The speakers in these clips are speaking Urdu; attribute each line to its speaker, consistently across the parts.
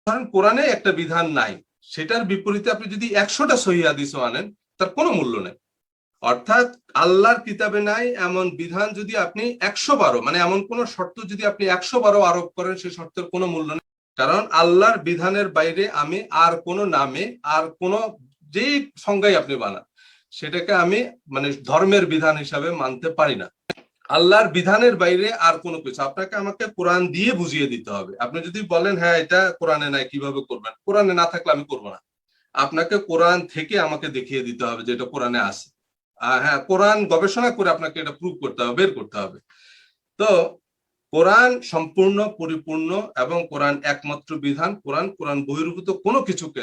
Speaker 1: ধরেন কোরআনে একটা বিধান নাই, সেটার বিপরীতে আপনি যদি 100টা সহিহ হাদিসও আনেন তার কোনো মূল্য নেই। অর্থাৎ আল্লাহর কিতাবে নাই এমন বিধান যদি আপনি 100 বারও, মানে এমন কোন শর্ত যদি আপনি 100 বারও আরোপ করেন, সেই শর্তের কোনো মূল্য নেই। কারণ আল্লাহর বিধানের বাইরে আমি আর কোন নামে, আর কোন যেই সংজ্ঞাই আপনি বানান, সেটাকে আমি মানে ধর্মের বিধান হিসাবে মানতে পারি না। আল্লাহর বিধানের বাইরে আর কোনো কিছু আপনাকে আমাকে কোরআন দিয়ে বুঝিয়ে দিতে হবে। আপনি যদি বলেন হ্যাঁ এটা কোরআনে নাই, কিভাবে করবেন? কোরআনে না থাকলে আমি করবো না। আপনাকে কোরআন থেকে আমাকে দেখিয়ে দিতে হবে যে এটা কোরআনে আছে। হ্যাঁ, কোরআন গবেষণা করে আপনাকে এটা প্রুভ করতে হবে, বের করতে হবে। তো কোরআন সম্পূর্ণ পরিপূর্ণ এবং কোরআন একমাত্র বিধান। কোরআন বহির্ভূত কোনো কিছুকে।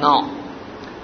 Speaker 2: 9,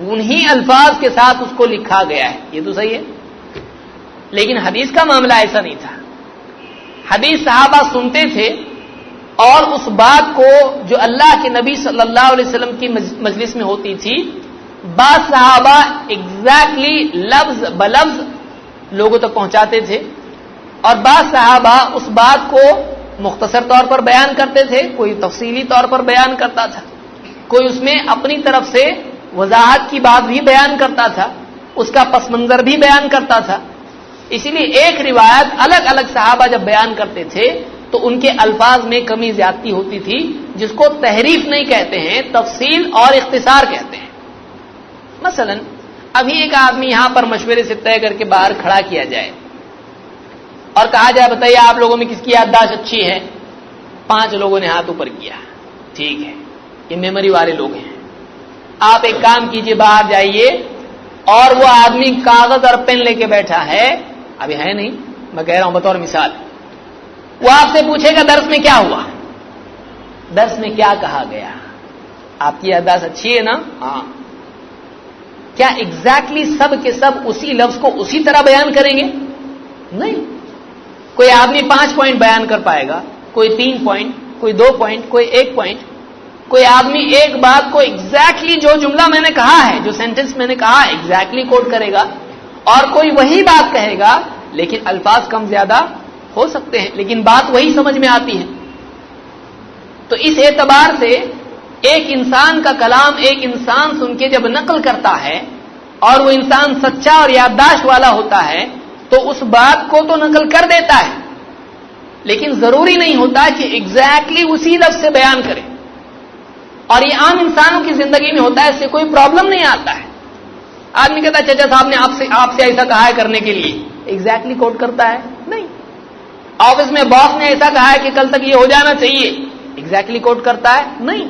Speaker 2: انہی الفاظ کے ساتھ اس کو لکھا گیا ہے، یہ تو صحیح ہے. لیکن حدیث کا معاملہ ایسا نہیں تھا. حدیث صحابہ سنتے تھے اور اس بات کو جو اللہ کے نبی صلی اللہ علیہ وسلم کی مجلس میں ہوتی تھی، بعض صحابہ ایگزیکٹلی لفظ بلفظ لوگوں تک پہنچاتے تھے اور بعض صحابہ اس بات کو مختصر طور پر بیان کرتے تھے، کوئی تفصیلی طور پر بیان کرتا تھا، کوئی اس میں اپنی طرف سے وضاحت کی بات بھی بیان کرتا تھا، اس کا پس منظر بھی بیان کرتا تھا. اسی لیے ایک روایت الگ الگ صحابہ جب بیان کرتے تھے تو ان کے الفاظ میں کمی زیادتی ہوتی تھی، جس کو تحریف نہیں کہتے ہیں، تفصیل اور اختصار کہتے ہیں. مثلا ابھی ایک آدمی یہاں پر مشورے سے طے کر کے باہر کھڑا کیا جائے اور کہا جائے بتائیے آپ لوگوں میں کس کی یادداشت اچھی ہے؟ 5 لوگوں نے ہاتھ اوپر کیا. ٹھیک ہے، یہ میموری والے لوگ ہیں. آپ ایک کام کیجئے، باہر جائیے اور وہ آدمی کاغذ اور پین لے کے بیٹھا ہے، ابھی ہے نہیں، میں کہہ رہا ہوں بطور مثال، وہ آپ سے پوچھے گا درس میں کیا ہوا، درس میں کیا کہا گیا؟ آپ کی یادداشت اچھی ہے نا؟ ہاں. کیا ایگزیکٹلی سب کے سب اسی لفظ کو اسی طرح بیان کریں گے؟ نہیں. کوئی آدمی 5 پوائنٹ بیان کر پائے گا، کوئی 3 پوائنٹ، کوئی 2 پوائنٹ، کوئی 1 پوائنٹ. کوئی آدمی ایک بات کو ایگزیکٹلی جو جملہ میں نے کہا ہے، جو سینٹنس میں نے کہا ہے، ایگزیکٹلی کوٹ کرے گا، اور کوئی وہی بات کہے گا لیکن الفاظ کم زیادہ ہو سکتے ہیں، لیکن بات وہی سمجھ میں آتی ہے. تو اس اعتبار سے ایک انسان کا کلام ایک انسان سن کے جب نقل کرتا ہے اور وہ انسان سچا اور یادداشت والا ہوتا ہے تو اس بات کو تو نقل کر دیتا ہے، لیکن ضروری نہیں ہوتا کہ ایگزیکٹلی اسی لفظ سے بیان کرے. اور یہ عام انسانوں کی زندگی میں ہوتا ہے، اس سے کوئی پرابلم نہیں آتا ہے. آدمی کہتا ہے چچا صاحب نے آپ سے ایسا کہا ہے کرنے کے لیے، ایگزیکٹلی کوٹ کرتا ہے؟ نہیں. آفس میں باس نے ایسا کہا ہے کہ کل تک یہ ہو جانا چاہیے، ایگزیکٹلی کوٹ کرتا ہے؟ نہیں.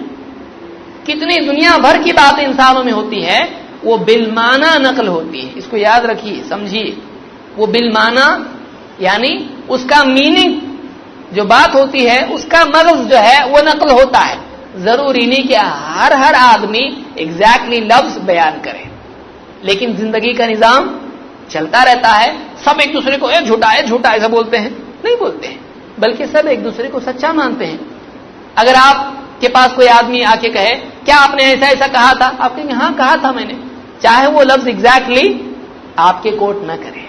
Speaker 2: کتنی دنیا بھر کی باتیں انسانوں میں ہوتی ہے، وہ بالمعنی نقل ہوتی ہے. اس کو یاد رکھیے، سمجھیے، وہ بالمعنی یعنی اس کا میننگ جو بات ہوتی ہے، اس کا مغز جو ہے وہ نقل ہوتا ہے. ضروری نہیں کہ ہر آدمی ایگزیکٹلی لفظ بیان کرے، لیکن زندگی کا نظام چلتا رہتا ہے. سب ایک دوسرے کو جھوٹا ہے جھوٹا ایسا بولتے ہیں؟ نہیں بولتے ہیں، بلکہ سب ایک دوسرے کو سچا مانتے ہیں. اگر آپ کے پاس کوئی آدمی آ کے کہے کیا آپ نے ایسا ایسا کہا تھا، آپ کہیں گے ہاں کہا تھا میں نے، چاہے وہ لفظ ایگزیکٹلی آپ کے کوٹ نہ کرے.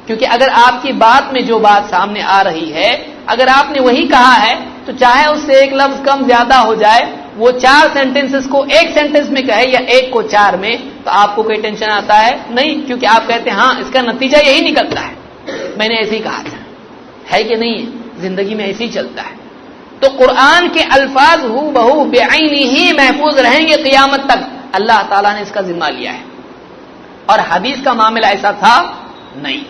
Speaker 2: کیونکہ اگر آپ کی بات میں جو بات سامنے آ رہی ہے اگر آپ نے وہی کہا ہے تو چاہے اس سے ایک لفظ کم زیادہ ہو جائے، وہ 4 سینٹنسز کو ایک سینٹنس میں کہے یا ایک کو 4 میں، تو آپ کو کوئی ٹینشن آتا ہے؟ نہیں، کیونکہ آپ کہتے ہیں ہاں اس کا نتیجہ یہی نکلتا ہے، میں نے ایسے ہی کہا تھا. ہے کہ نہیں؟ زندگی میں ایسے ہی چلتا ہے. تو قرآن کے الفاظ ہو بہو بعینی ہی محفوظ رہیں گے قیامت تک، اللہ تعالیٰ نے اس کا ذمہ لیا ہے. اور حدیث کا معاملہ ایسا تھا نہیں.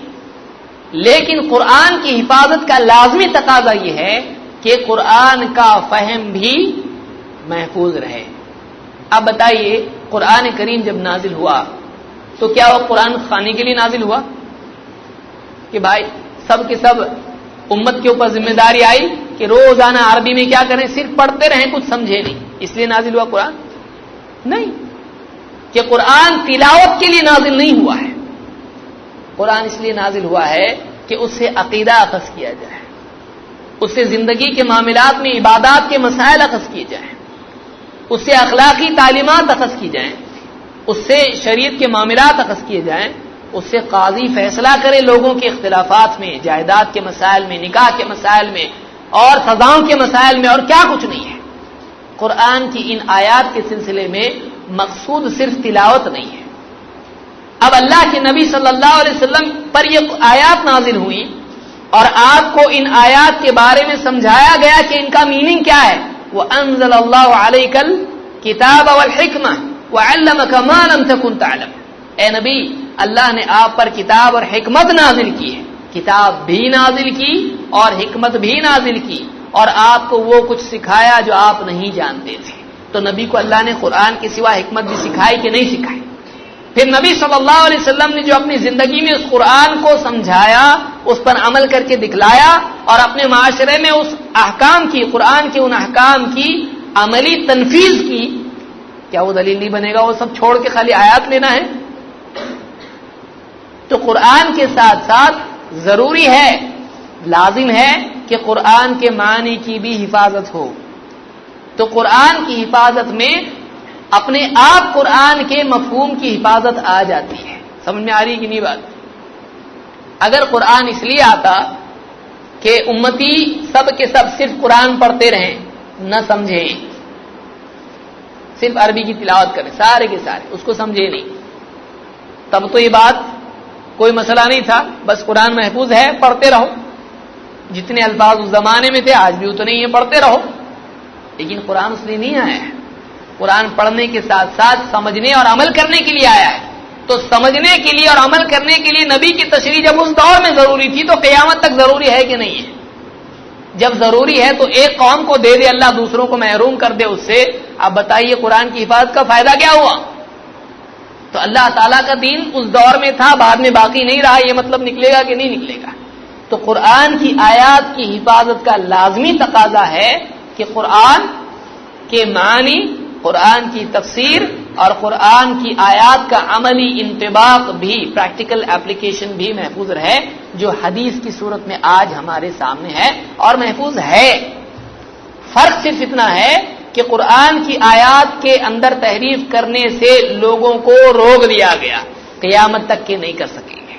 Speaker 2: لیکن قرآن کی حفاظت کا لازمی تقاضا یہ ہے کہ قرآن کا فہم بھی محفوظ رہے. اب بتائیے، قرآن کریم جب نازل ہوا تو کیا وہ قرآن خوانی کے لیے نازل ہوا کہ بھائی سب کے سب امت کے اوپر ذمہ داری آئی کہ روزانہ عربی میں کیا کریں، صرف پڑھتے رہیں، کچھ سمجھے نہیں، اس لیے نازل ہوا قرآن؟ نہیں. کہ قرآن تلاوت کے لیے نازل نہیں ہوا ہے، قرآن اس لیے نازل ہوا ہے کہ اس سے عقیدہ اخذ کیا جائے، اس سے زندگی کے معاملات میں عبادات کے مسائل اخذ کیے جائیں، اس سے اخلاقی تعلیمات اخذ کی جائیں، اس سے شریعت کے معاملات اخذ کیے جائیں، اس سے قاضی فیصلہ کرے لوگوں کے اختلافات میں، جائیداد کے مسائل میں، نکاح کے مسائل میں اور سزاؤں کے مسائل میں، اور کیا کچھ نہیں ہے. قرآن کی ان آیات کے سلسلے میں مقصود صرف تلاوت نہیں ہے. اب اللہ کے نبی صلی اللہ علیہ وسلم پر یہ آیات نازل ہوئی اور آپ کو ان آیات کے بارے میں سمجھایا گیا کہ ان کا میننگ کیا ہے. وَأَنزَلَ اللَّهُ عَلَيْكَ الْكِتَابَ وَالْحِكْمَةَ وَعَلَّمَكَ مَا لَمْ تَكُنْ تَعْلَمُ. اے نبی، اللہ نے آپ پر کتاب اور حکمت نازل کی ہے، کتاب بھی نازل کی اور حکمت بھی نازل کی، اور آپ کو وہ کچھ سکھایا جو آپ نہیں جانتے تھے. تو نبی کو اللہ نے قرآن کے سوا حکمت بھی سکھائی کہ نہیں سکھائی؟ پھر نبی صلی اللہ علیہ وسلم نے جو اپنی زندگی میں اس قرآن کو سمجھایا، اس پر عمل کر کے دکھلایا اور اپنے معاشرے میں اس احکام کی، قرآن کے ان احکام کی عملی تنفیذ کی، کیا وہ دلیل نہیں بنے گا؟ وہ سب چھوڑ کے خالی آیات لینا ہے؟ تو قرآن کے ساتھ ساتھ ضروری ہے، لازم ہے کہ قرآن کے معنی کی بھی حفاظت ہو. تو قرآن کی حفاظت میں اپنے آپ قرآن کے مفہوم کی حفاظت آ جاتی ہے. سمجھ میں آ رہی کہ نہیں بات؟ اگر قرآن اس لیے آتا کہ امتی سب کے سب صرف قرآن پڑھتے رہیں، نہ سمجھیں، صرف عربی کی تلاوت کریں سارے کے سارے، اس کو سمجھے نہیں، تب تو یہ بات کوئی مسئلہ نہیں تھا. بس قرآن محفوظ ہے، پڑھتے رہو، جتنے الفاظ اس زمانے میں تھے آج بھی اتنے ہی ہیں، پڑھتے رہو. لیکن قرآن اس لیے نہیں آیا ہے. قرآن پڑھنے کے ساتھ ساتھ سمجھنے اور عمل کرنے کے لیے آیا ہے. تو سمجھنے کے لیے اور عمل کرنے کے لیے نبی کی تشریح جب اس دور میں ضروری تھی تو قیامت تک ضروری ہے کہ نہیں ہے؟ جب ضروری ہے تو ایک قوم کو دے دے اللہ، دوسروں کو محروم کر دے اس سے. آپ بتائیے قرآن کی حفاظت کا فائدہ کیا ہوا؟ تو اللہ تعالیٰ کا دین اس دور میں تھا، بعد میں باقی نہیں رہا، یہ مطلب نکلے گا کہ نہیں نکلے گا؟ تو قرآن کی آیات کی حفاظت کا لازمی تقاضا ہے کہ قرآن کے معنی، قرآن کی تفسیر اور قرآن کی آیات کا عملی انطباق بھی، پریکٹیکل اپلیکیشن بھی محفوظ رہے، جو حدیث کی صورت میں آج ہمارے سامنے ہے اور محفوظ ہے. فرق صرف اتنا ہے کہ قرآن کی آیات کے اندر تحریف کرنے سے لوگوں کو روک دیا گیا، قیامت تک کے نہیں کر سکیں گے.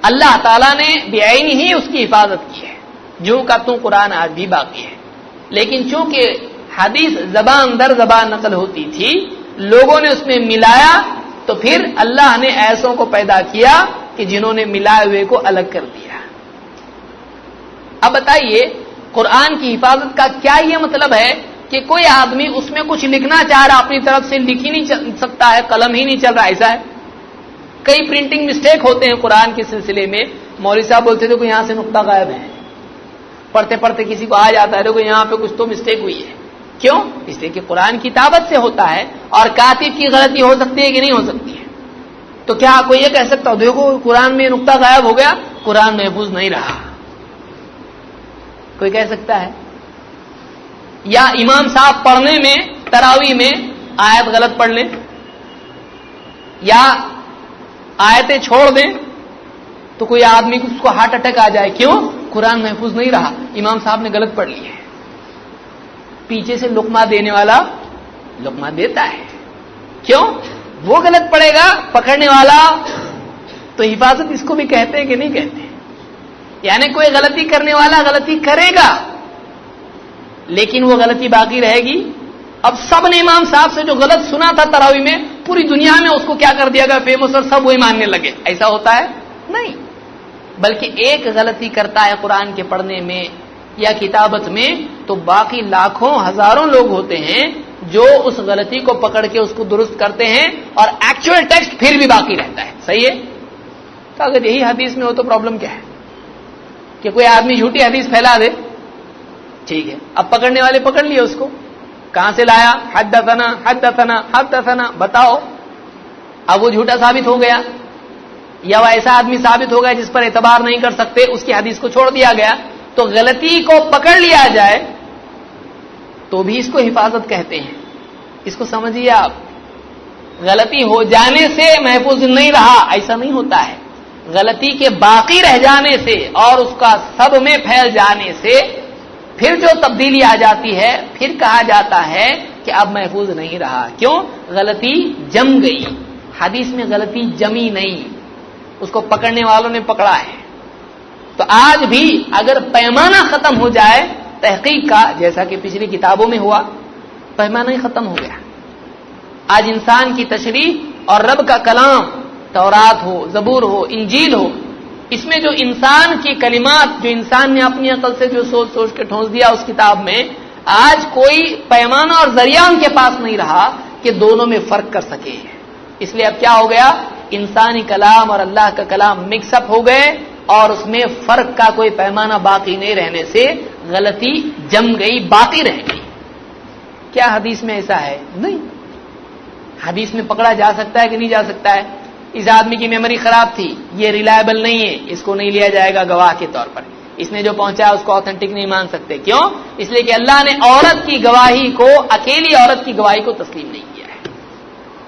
Speaker 2: اللہ تعالیٰ نے بعین ہی اس کی حفاظت کی ہے، جو کا توں قرآن آج بھی باقی ہے. لیکن چونکہ حدیث زبان در زبان نقل ہوتی تھی، لوگوں نے اس میں ملایا، تو پھر اللہ نے ایسوں کو پیدا کیا کہ جنہوں نے ملائے ہوئے کو الگ کر دیا. اب بتائیے قرآن کی حفاظت کا کیا یہ مطلب ہے کہ کوئی آدمی اس میں کچھ لکھنا چاہ رہا اپنی طرف سے لکھ ہی نہیں سکتا ہے، قلم ہی نہیں چل رہا؟ ایسا ہے. کئی پرنٹنگ مسٹیک ہوتے ہیں قرآن کے سلسلے میں. مولوی صاحب بولتے تھے کہ یہاں سے نقطہ غائب ہے، پڑھتے پڑھتے کسی کو آ جاتا ہے دیکھو یہاں پہ کچھ تو مسٹیک ہوئی ہے. کیوں؟ اس لیے کہ قرآن کتابت سے ہوتا ہے اور کاتب کی غلطی ہو سکتی ہے کہ نہیں ہو سکتی ہے. تو کیا کوئی یہ کہہ سکتا ہو دیکھو قرآن میں نقطہ غائب ہو گیا، قرآن محفوظ نہیں رہا؟ کوئی کہہ سکتا ہے؟ یا امام صاحب پڑھنے میں تراویح میں آیت غلط پڑھ لیں یا آیتیں چھوڑ دیں تو کوئی آدمی اس کو ہارٹ اٹیک آ جائے. کیوں؟ قرآن محفوظ نہیں رہا، امام صاحب نے غلط پڑھ لی ہے. پیچھے سے لقمہ دینے والا لقمہ دیتا ہے، کیوں؟ وہ غلط پڑے گا، پکڑنے والا. تو حفاظت اس کو بھی کہتے ہیں کہ نہیں کہتے؟ یعنی کوئی غلطی کرنے والا غلطی کرے گا لیکن وہ غلطی باقی رہے گی. اب سب نے امام صاحب سے جو غلط سنا تھا تراویح میں، پوری دنیا میں اس کو کیا کر دیا گیا فیمس، اور سب وہی ماننے لگے. ایسا ہوتا ہے؟ نہیں. بلکہ ایک غلطی کرتا ہے قرآن کے پڑھنے میں یا کتابت میں تو باقی لاکھوں ہزاروں لوگ ہوتے ہیں جو اس غلطی کو پکڑ کے اس کو درست کرتے ہیں اور ایکچوئل ٹیکسٹ پھر بھی باقی رہتا ہے. صحیح ہے؟ تو اگر یہی حدیث میں ہو تو پرابلم کیا ہے کہ کوئی آدمی جھوٹی حدیث پھیلا دے؟ ٹھیک ہے، اب پکڑنے والے پکڑ لیے اس کو، کہاں سے لایا؟ حدثنا حدثنا حدثنا، بتاؤ. اب وہ جھوٹا ثابت ہو گیا یا وہ ایسا آدمی ثابت ہو گیا جس پر اعتبار نہیں کر سکتے، اس کی حدیث کو چھوڑ دیا گیا. تو غلطی کو پکڑ لیا جائے تو بھی اس کو حفاظت کہتے ہیں. اس کو سمجھیے آپ. غلطی ہو جانے سے محفوظ نہیں رہا، ایسا نہیں ہوتا ہے. غلطی کے باقی رہ جانے سے اور اس کا سب میں پھیل جانے سے پھر جو تبدیلی آ جاتی ہے پھر کہا جاتا ہے کہ اب محفوظ نہیں رہا. کیوں؟ غلطی جم گئی. حدیث میں غلطی جمی نہیں، اس کو پکڑنے والوں نے پکڑا ہے. تو آج بھی اگر پیمانہ ختم ہو جائے تحقیق کا، جیسا کہ پچھلی کتابوں میں ہوا، پیمانہ ہی ختم ہو گیا. آج انسان کی تشریح اور رب کا کلام، تورات ہو، زبور ہو، انجیل ہو، اس میں جو انسان کی کلمات، جو انسان نے اپنی عقل سے جو سوچ سوچ کے ٹھونس دیا اس کتاب میں، آج کوئی پیمانہ اور ذریعہ ان کے پاس نہیں رہا کہ دونوں میں فرق کر سکے. اس لیے اب کیا ہو گیا؟ انسانی کلام اور اللہ کا کلام مکس اپ ہو گئے اور اس میں فرق کا کوئی پیمانہ باقی نہیں رہنے سے غلطی جم گئی، باقی رہ گئی. کیا حدیث میں ایسا ہے؟ نہیں. حدیث میں پکڑا جا سکتا ہے کہ نہیں جا سکتا ہے؟ اس آدمی کی میموری خراب تھی، یہ ریلائبل نہیں ہے، اس کو نہیں لیا جائے گا گواہ کے طور پر. اس نے جو پہنچایا اس کو آتھینٹک نہیں مان سکتے. کیوں؟ اس لیے کہ اللہ نے عورت کی گواہی کو، اکیلی عورت کی گواہی کو تسلیم نہیں کیا.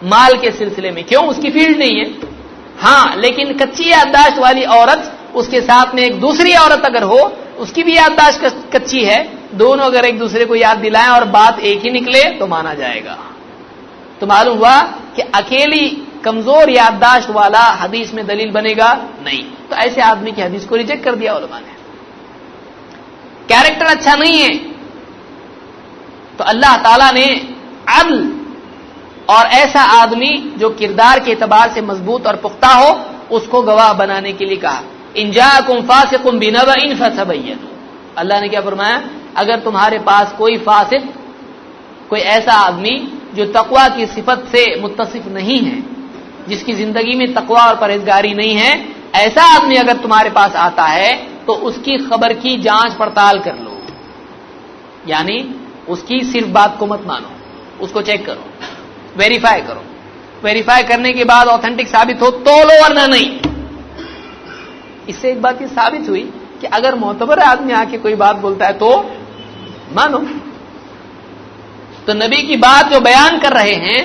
Speaker 2: مال کے سلسلے میں. کیوں؟ اس کی فیلڈ نہیں ہے. ہاں لیکن کچی یادداشت والی عورت، اس کے ساتھ میں ایک دوسری عورت اگر ہو، اس کی بھی یادداشت کچی ہے، دونوں اگر ایک دوسرے کو یاد دلائیں اور بات ایک ہی نکلے تو مانا جائے گا. تو معلوم ہوا کہ اکیلی کمزور یادداشت والا حدیث میں دلیل بنے گا نہیں. تو ایسے آدمی کی حدیث کو ریجیکٹ کر دیا علماء نے. کیریکٹر اچھا نہیں ہے تو اللہ تعالیٰ نے عدل اور ایسا آدمی جو کردار کے اعتبار سے مضبوط اور پختہ ہو اس کو گواہ بنانے کے لیے کہا. ان جاءکم فاسق بنبأ فتبینوا. اللہ نے کیا فرمایا؟ اگر تمہارے پاس کوئی فاسق، کوئی ایسا آدمی جو تقوی کی صفت سے متصف نہیں ہے، جس کی زندگی میں تقوی اور پرہیزگاری نہیں ہے، ایسا آدمی اگر تمہارے پاس آتا ہے تو اس کی خبر کی جانچ پڑتال کر لو. یعنی اس کی صرف بات کو مت مانو، اس کو چیک کرو، ویریفائی کرو. ویریفائی کرنے کے بعد آتھینٹک ثابت ہو تو لو، ورنہ نہیں. اس سے ایک بات یہ ثابت ہوئی کہ اگر معتبر آدمی آ کے کوئی بات بولتا ہے تو مانو. تو نبی کی بات جو بیان کر رہے ہیں،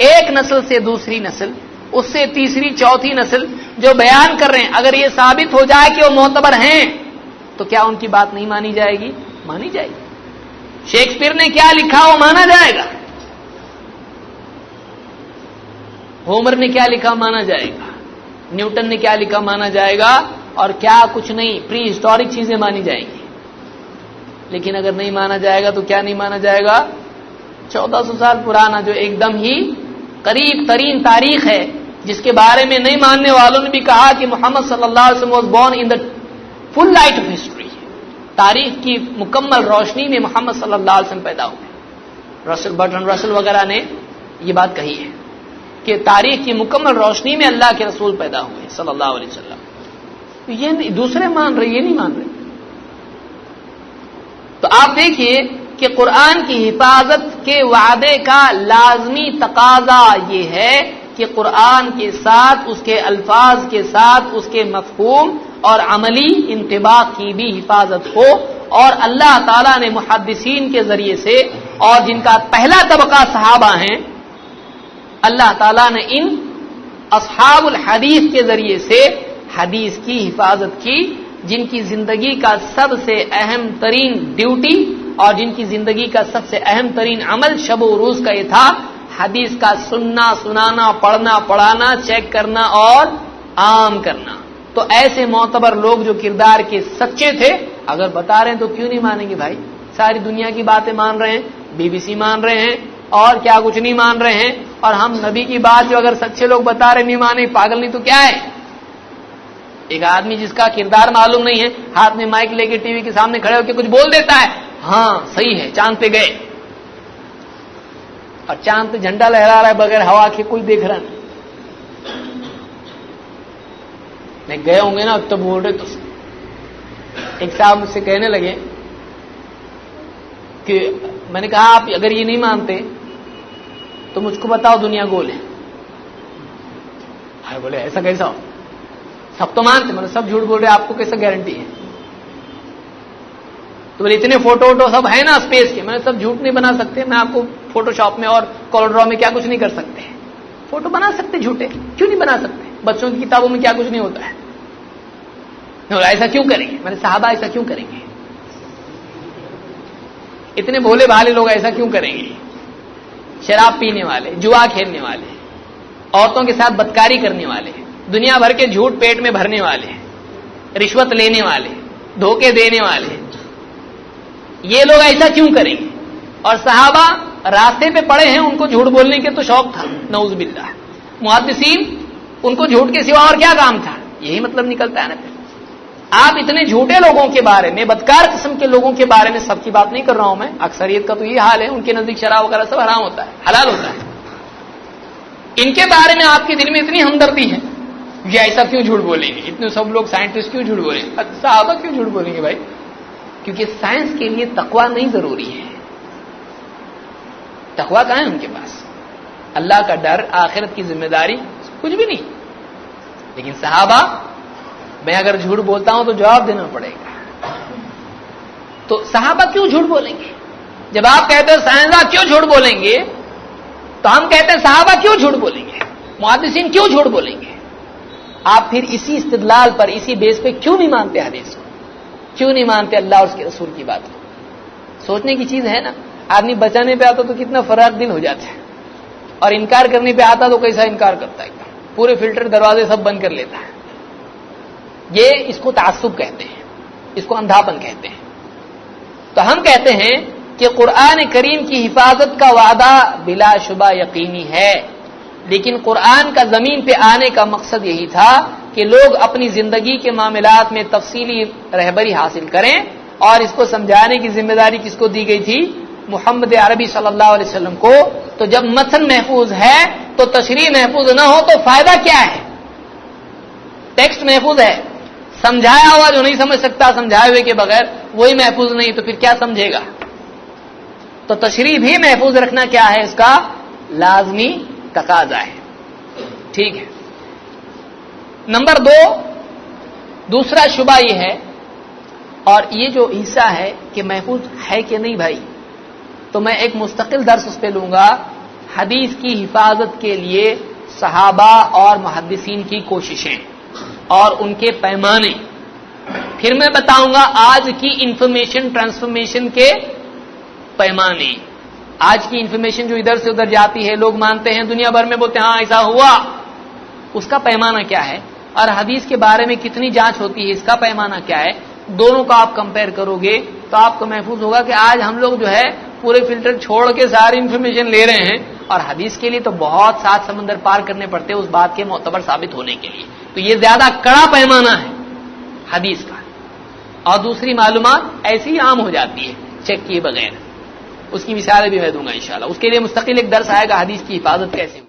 Speaker 2: ایک نسل سے دوسری نسل، اس سے تیسری چوتھی نسل جو بیان کر رہے ہیں، اگر یہ ثابت ہو جائے کہ وہ معتبر ہیں تو کیا ان کی بات نہیں مانی جائے گی؟ مانی جائے گی. شیکسپیئر نے کیا لکھا وہ مانا جائے گا. ہومر نے کیا لکھا مانا جائے گا. نیوٹن نے کیا لکھا مانا جائے گا. اور کیا کچھ نہیں، پری ہسٹورک چیزیں مانی جائیں گی. لیکن اگر نہیں مانا جائے گا تو کیا نہیں مانا جائے گا؟ 1400 سال پرانا جو ایک دم ہی قریب ترین تاریخ ہے، جس کے بارے میں نہیں ماننے والوں نے بھی کہا کہ محمد صلی اللہ علیہ وسلم was born in the full light of history. تاریخ کی مکمل روشنی میں محمد صلی اللہ علیہ وسلم پیدا ہوئے. برٹرن رسل وغیرہ نے یہ بات کہی ہے کہ تاریخ کی مکمل روشنی میں اللہ کے رسول پیدا ہوئے صلی اللہ علیہ وسلم. یہ دوسرے مان رہے، یہ نہیں مان رہے. تو آپ دیکھیے کہ قرآن کی حفاظت کے وعدے کا لازمی تقاضا یہ ہے کہ قرآن کے ساتھ، اس کے الفاظ کے ساتھ، اس کے مفہوم اور عملی انطباق کی بھی حفاظت ہو. اور اللہ تعالیٰ نے محدثین کے ذریعے سے، اور جن کا پہلا طبقہ صحابہ ہیں، اللہ تعالیٰ نے ان اصحاب الحدیث کے ذریعے سے حدیث کی حفاظت کی، جن کی زندگی کا سب سے اہم ترین ڈیوٹی اور جن کی زندگی کا سب سے اہم ترین عمل شب و روز کا یہ تھا حدیث کا سننا، سنانا، پڑھنا، پڑھانا، چیک کرنا اور عام کرنا. تو ایسے معتبر لوگ جو کردار کے سچے تھے اگر بتا رہے ہیں تو کیوں نہیں مانیں گے بھائی؟ ساری دنیا کی باتیں مان رہے ہیں، BBC مان رہے ہیں اور کیا کچھ نہیں مان رہے ہیں. اور ہم نبی کی بات جو اگر سچے لوگ بتا رہے نہیں مانے، پاگل نہیں تو کیا ہے؟ ایک آدمی جس کا کردار معلوم نہیں ہے، ہاتھ میں مائک لے کے ٹی وی کے سامنے کھڑے ہو کے کچھ بول دیتا ہے، ہاں صحیح ہے چاند پہ گئے، اور چاند پہ جھنڈا لہرا رہا ہے بغیر ہوا کے، کوئی دیکھ رہا نہیں گئے ہوں گے نا تو بول رہے. تو ایک صاحب مجھ سے کہنے لگے کہ میں نے کہا آپ اگر یہ نہیں مانتے تو مجھ کو بتاؤ دنیا گول ہے. بولے ایسا کیسا ہو؟ سب تو مانتے، میں نے سب جھوٹ بول رہے، آپ کو کیسا گارنٹی ہے؟ تو بولے اتنے فوٹو ووٹو سب ہے نا اسپیس کے. میں نے سب جھوٹ نہیں بنا سکتے، میں آپ کو فوٹو شاپ میں اور کولر ڈرا میں کیا کچھ نہیں کر سکتے. فوٹو بنا سکتے جھوٹے، کیوں نہیں بنا سکتے؟ بچوں کی کتابوں میں کیا کچھ نہیں ہوتا ہے. ایسا کیوں کریں گے؟ میں نے صحابہ ایسا کیوں کریں گے؟ اتنے بھولے بھالے لوگ ایسا کیوں کریں گے؟ شراب پینے والے، جوا کھیلنے والے، عورتوں کے ساتھ بدکاری کرنے والے، دنیا بھر کے جھوٹ پیٹ میں بھرنے والے، رشوت لینے والے، دھوکے دینے والے، یہ لوگ ایسا کیوں کریں گے؟ اور صحابہ راستے پہ پڑے ہیں، ان کو جھوٹ بولنے کے تو شوق تھا، نعوذ باللہ. محدثین ان کو جھوٹ کے سوا اور کیا کام تھا؟ یہی مطلب نکلتا ہے نا. پھر آپ اتنے جھوٹے لوگوں کے بارے میں، بدکار قسم کے لوگوں کے بارے میں، سب کی بات نہیں کر رہا ہوں میں، اکثریت کا تو یہ حال ہے، ان کے نزدیک شراب وغیرہ سب حرام ہوتا ہے، حلال ہوتا ہے. ان کے بارے میں آپ کے دل میں اتنی ہمدردی ہے، یہ ایسا کیوں جھوٹ بولیں گے؟ اتنے سب لوگ سائنٹسٹ کیوں جھوٹ بولیں گے؟ صحابہ کیوں جھوٹ بولیں گے بھائی؟ کیونکہ سائنس کے لیے تقویٰ نہیں ضروری ہے. تقویٰ کہاں ہے ان کے پاس؟ اللہ کا ڈر، آخرت کی ذمہ داری، کچھ بھی نہیں. لیکن صحابہ، میں اگر جھوٹ بولتا ہوں تو جواب دینا پڑے گا. تو صحابہ کیوں جھوٹ بولیں گے؟ جب آپ کہتے ہو سائنسداں کیوں جھوٹ بولیں گے، تو ہم کہتے ہیں صحابہ کیوں جھوٹ بولیں گے, محدثین کیوں جھوٹ بولیں گے؟ آپ پھر اسی استدلال پر, اسی بیس پہ کیوں نہیں مانتے حدیث کو, کیوں نہیں مانتے اللہ اور اس کے رسول کی بات کو؟ سوچنے کی چیز ہے نا. آدمی بچانے پہ آتا تو کتنا فراغ دل ہو جاتا ہے, اور انکار کرنے پہ آتا تو کیسا انکار کرتا ہے, پورے فلٹر دروازے سب بند کر لیتا ہے. یہ اس کو تعصب کہتے ہیں, اس کو اندھاپن کہتے ہیں. تو ہم کہتے ہیں کہ قرآن کریم کی حفاظت کا وعدہ بلا شبہ یقینی ہے, لیکن قرآن کا زمین پہ آنے کا مقصد یہی تھا کہ لوگ اپنی زندگی کے معاملات میں تفصیلی رہبری حاصل کریں, اور اس کو سمجھانے کی ذمہ داری کس کو دی گئی تھی؟ محمد عربی صلی اللہ علیہ وسلم کو. تو جب متن محفوظ ہے تو تشریح محفوظ نہ ہو تو فائدہ کیا ہے؟ ٹیکسٹ محفوظ ہے, سمجھایا ہوا جو نہیں سمجھ سکتا سمجھائے ہوئے کے بغیر, وہی محفوظ نہیں, تو پھر کیا سمجھے گا؟ تو تشریح بھی محفوظ رکھنا کیا ہے, اس کا لازمی تقاضا ہے. ٹھیک ہے. نمبر 2, دوسرا شبہ یہ ہے, اور یہ جو حصہ ہے کہ محفوظ ہے کہ نہیں بھائی, تو میں ایک مستقل درس اس پہ لوں گا, حدیث کی حفاظت کے لیے صحابہ اور محدثین کی کوششیں اور ان کے پیمانے. پھر میں بتاؤں گا آج کی انفارمیشن ٹرانسفارمیشن کے پیمانے. آج کی انفارمیشن جو ادھر سے ادھر جاتی ہے, لوگ مانتے ہیں, دنیا بھر میں بولتے ہیں ہاں ایسا ہوا, اس کا پیمانہ کیا ہے, اور حدیث کے بارے میں کتنی جانچ ہوتی ہے, اس کا پیمانہ کیا ہے. دونوں کا آپ کمپیئر کرو گے تو آپ کو محفوظ ہوگا کہ آج ہم لوگ جو ہے پورے فلٹر چھوڑ کے ساری انفارمیشن لے رہے ہیں, اور حدیث کے لیے تو بہت سات سمندر پار کرنے پڑتے ہیں اس بات کے معتبر ثابت ہونے کے لیے. تو یہ زیادہ کڑا پیمانہ ہے حدیث کا. اور دوسری معلومات ایسی ہی عام ہو جاتی ہے چیک کیے بغیر, اس کی مثالیں بھی میں دوں گا انشاءاللہ. اس کے لیے مستقل ایک درس آئے گا حدیث کی حفاظت کیسے